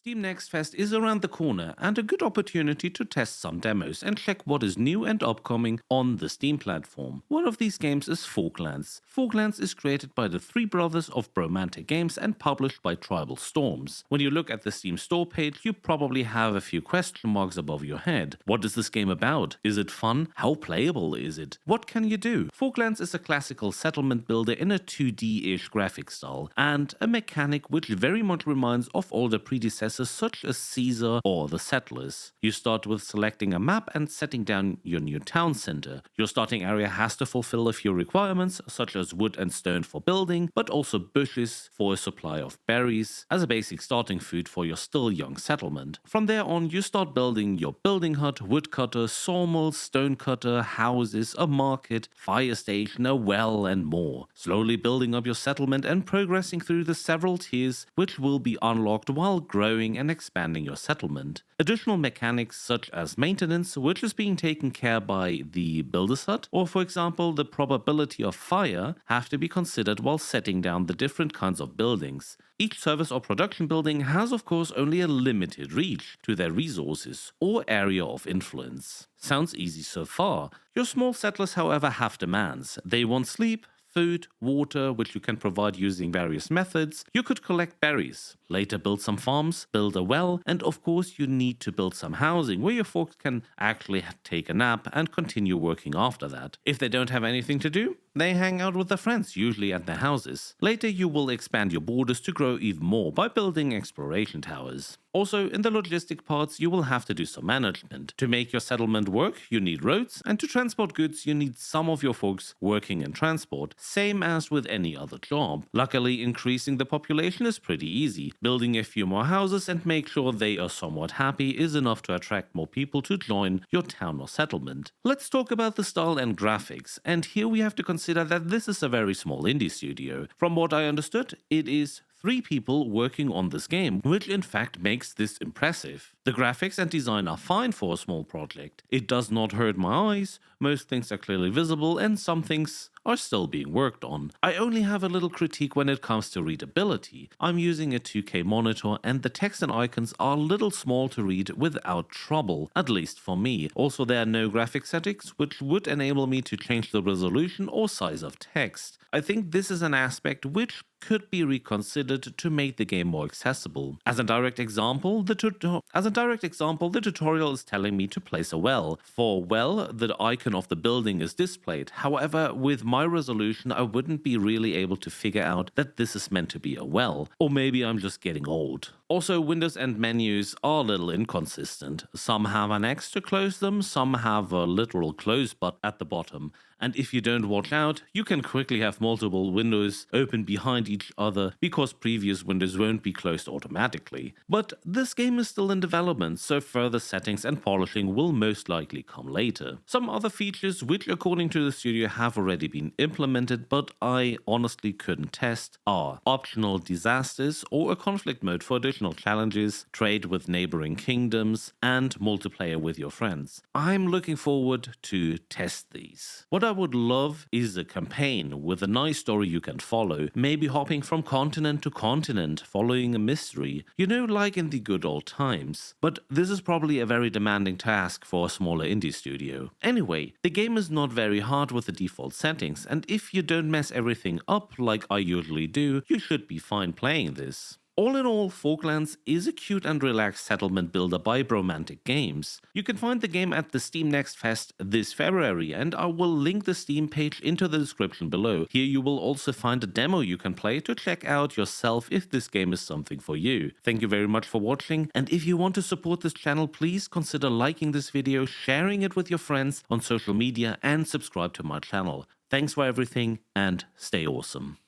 Steam Next Fest is around the corner and a good opportunity to test some demos and check what is new and upcoming on the Steam platform. One of these games is Folklands. Folklands is created by the three brothers of Bromantic Games and published by Tribal Storms. When you look at the Steam store page, you probably have a few question marks above your head. What is this game about? Is it fun? How playable is it? What can you do? Folklands is a classical settlement builder in a 2D-ish graphic style and a mechanic which very much reminds of all the predecessors such as Caesar or the Settlers. You start with selecting a map and setting down your new town center. Your starting area has to fulfill a few requirements such as wood and stone for building, but also bushes for a supply of berries as a basic starting food for your still young settlement. From there on, you start building your building hut, woodcutter, sawmill, stonecutter, houses, a market, fire station, a well, and more. Slowly building up your settlement and progressing through the several tiers which will be unlocked while growing and expanding your settlement. Additional mechanics such as maintenance, which is being taken care by the builder's hut, or for example the probability of fire, have to be considered while setting down the different kinds of buildings. Each service or production building has of course only a limited reach to their resources or area of influence. Sounds easy so far. Your small settlers however have demands. They want sleep, food, water, which you can provide using various methods. You could collect berries, later build some farms, build a well, and of course you need to build some housing where your folks can actually take a nap and continue working after that. If they don't have anything to do, they hang out with their friends, usually at their houses. Later you will expand your borders to grow even more by building exploration towers. Also, in the logistic parts, you will have to do some management. To make your settlement work, you need roads, and to transport goods, you need some of your folks working in transport, same as with any other job. Luckily, increasing the population is pretty easy. Building a few more houses and make sure they are somewhat happy is enough to attract more people to join your town or settlement. Let's talk about the style and graphics, and here we have to consider that this is a very small indie studio. From what I understood, it is 3 people working on this game, which in fact makes this impressive. The graphics and design are fine for a small project. It does not hurt my eyes, most things are clearly visible and some things are still being worked on. I only have a little critique when it comes to readability. I'm using a 2K monitor and the text and icons are a little small to read without trouble, at least for me. Also, there are no graphic settings which would enable me to change the resolution or size of text. I think this is an aspect which could be reconsidered to make the game more accessible. As a direct example, the tutorial is telling me to place a well. For well, the icon of the building is displayed. However, with my resolution, I wouldn't be really able to figure out that this is meant to be a well. Or maybe I'm just getting old. Also, windows and menus are a little inconsistent. Some have an X to close them, some have a literal close button at the bottom. And if you don't watch out, you can quickly have multiple windows open behind each other because previous windows won't be closed automatically. But this game is still in development, so further settings and polishing will most likely come later. Some other features which according to the studio have already been implemented but I honestly couldn't test are optional disasters or a conflict mode for additional challenges, trade with neighboring kingdoms, and multiplayer with your friends. I'm looking forward to test these. What I would love is a campaign with a nice story you can follow, maybe hopping from continent to continent, following a mystery, you know, like in the good old times. But this is probably a very demanding task for a smaller indie studio. Anyway, the game is not very hard with the default settings, and if you don't mess everything up like I usually do, you should be fine playing this. All in all, Folklands is a cute and relaxed settlement builder by Bromantic Games. You can find the game at the Steam Next Fest this February, and I will link the Steam page into the description below. Here you will also find a demo you can play to check out yourself if this game is something for you. Thank you very much for watching, and if you want to support this channel, please consider liking this video, sharing it with your friends on social media, and subscribe to my channel. Thanks for everything, and stay awesome.